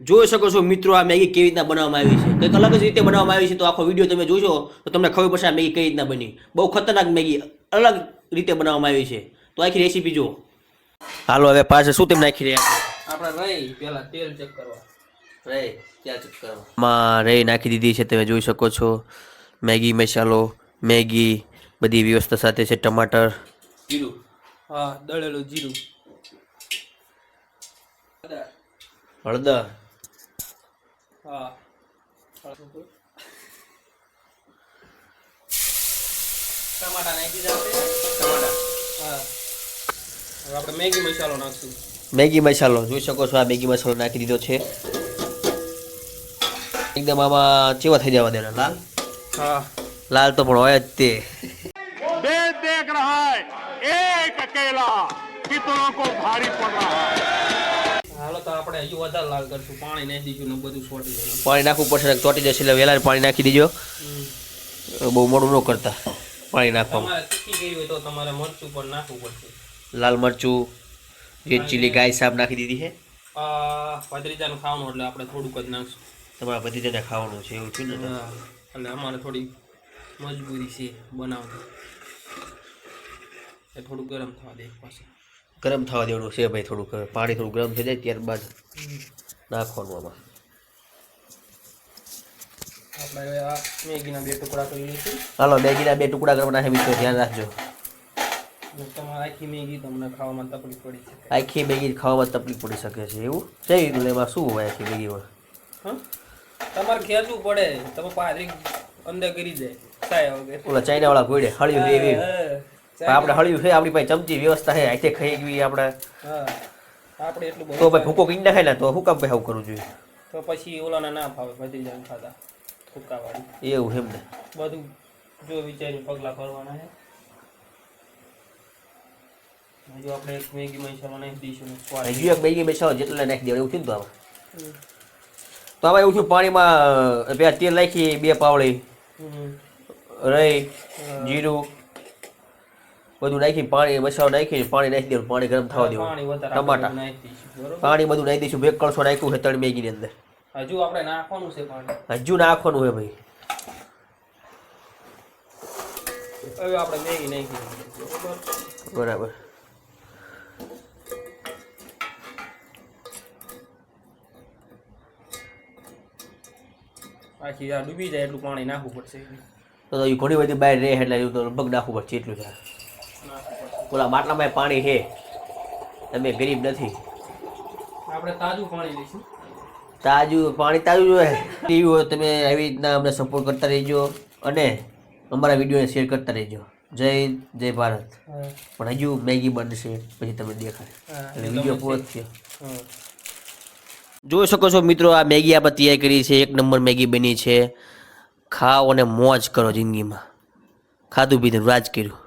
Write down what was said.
જોઈ શકો છો મિત્રો આ મેગી કેવી રીતના બનાવવામાં આવી છે, કંઈક અલગ જ રીતે બનાવવામાં આવી છે. તો આખો વિડીયો તમે જોશો તો તમને ખબર પડશે આ મેગી કઈ રીતના બની. બહુ ખતરનાક મેગી અલગ રીતે બનાવવામાં આવી છે. તો આખી રેસીપી જુઓ. હાલો હવે પાછળ શું તેમ નાખી રહ્યા આપણે રહી પેલા તેલ ચેક કરવા. રહી ક્યાં ચેક કરવા માં રહી નાખી દીધી છે. તમે જોઈ શકો છો મેગી મસાલો, મેગી બધી વ્યવસ્થા સાથે છે. ટમાટર, જીરું, હા દળેલું જીરું, હળદર, હા ટમાટા નાખી દીધા આપણે. ટમાટર, હા હવે આપણે મેગી મસાલો નાખશું. મેગી મસાલો જોઈ શકો છો. આ મેગી મસાલો નાખી દીધો છે. એકદમ આમાં ચેવા થઈ જવા દેના લાલ. હા લાલ તો પણ હોય જ તે. देश देख रहा है एक अकेला कितनों को भारी पड़ रहा है। હાલો તો આપણે હજુ વધારે લાલ કરશું. પાણી નાખી દીધું ને બધું છોડી દઈશું. પાણી નાખવું પડશે, ચોટી જશે. એટલે વહેલા પાણી નાખી દીજો. બહુ મોડું ન કરતા પાણી નાખવામાં. તમારે તીખી કરવી હોય તો તમારે મરચું પણ નાખવું પડશે. લાલ મરચું, રેડ ચીલી ગાય સાબ નાખી દીધી છે. ભત્રીજાનું ખાવાનું એટલે આપણે થોડુંક જ નાખશું. તમારા ભત્રીજાને ખાવાનું છે એવું છે ને? હા એટલે અમારે થોડી મજબૂરી છે બનાવતી. એ થોડું ગરમ થવા દે પાછું. ગરમ થવા દેવાનું છે ભાઈ. થોડુંક પાણી થોડું ગરમ થઈ જાય ત્યારબાદ નાખવાનું આમાં. આપણે હવે આ મેગીના 2 ટુકડા કરી લઈશું. હાલો મેગીના 2 ટુકડા કરવાના છે મિત્રો, ધ્યાન રાખજો. તમારે આખી મેગી તમને ખાવામાં તકલીફ પડી શકે. આખી મેગી ખાવામાં તકલીફ પડી શકે છે એવું છે. એમાં શું હોય આખી મેગીમાં? હા તમારે ખેંચવું પડે. તમે પાદરી અંદર કરી જાય સાયા વગર. ઓલા ચાઇના વાળા ઘોડે હળિયું છે એવી. આપણે હળિયું છે, આપણી પાસે ચમચી વ્યવસ્થા છે, હાથે ખાઈ ગઈ આપણે. હા આપણે એટલું તો બધું ભાઈ ભૂકો કઈ નાખાય ને તો શું કામ ભાઈ આવું કરવું જોઈએ? તો પછી ઓલાના ના ફાવે ભત્રીજાને ખાતા ફૂકાવાળી. એવું એમ ને? બધું જો વિચારીને પગલાં ભરવાના છે. હજુ આપણે એક મેગી મસાલો નાખી દઈશું. હજુ એક મેગી મસાલો જેટલા નાખી દેવાનું એવું થયું ને. તો આમાં એવું થયું પાણીમાં પેલા તેલ નાખી 2 પાવડી, રહી, જીરું બધું નાખી પાણી મસાલો નાખી પાણી નાખી દેવાનું. પાણી ગરમ થવા દેવાનું. ટમાટા, પાણી બધું નાખી દઈશું. 2 કળશો નાખ્યું છે 3 મેગીની અંદર. હજુ આપણે નાખવાનું છે પાણી. હજુ નાખવાનું છે ભાઈ. હવે આપણે મેગી નાખી દઈશું. બરાબર. આખી આ ડૂબી જાય એટલું પાણી નાખવું પડશે. તો એ ઘણી બધી બહાર રહે એટલે એવું તો લગભગ નાખવું પડશે એટલું છે. ઓલા માટલામાં પાણી છે, તમે ગરીબ નથી. આપણે તાજું પાણી લઈશું. તાજું પાણી તાજું જોઈએ. ટીવી હોય તમે આવી રીતના અમને સપોર્ટ કરતા રહેજો અને અમારા વિડીયોને શેર કરતા રહેજો. જય હિન્દ, જય ભારત. પણ હજુ મેગી બનશે પછી તમને દેખાય એટલે વિડીયો પૂરો થયો. જોઈ શકો છો મિત્રો આ મેગી આપણે તૈયાર કરી છે. 1 નંબર મેગી બની છે. ખાઓ અને મોજ કરો જિંદગીમાં. ખાધું પીધું રાજ કર્યું.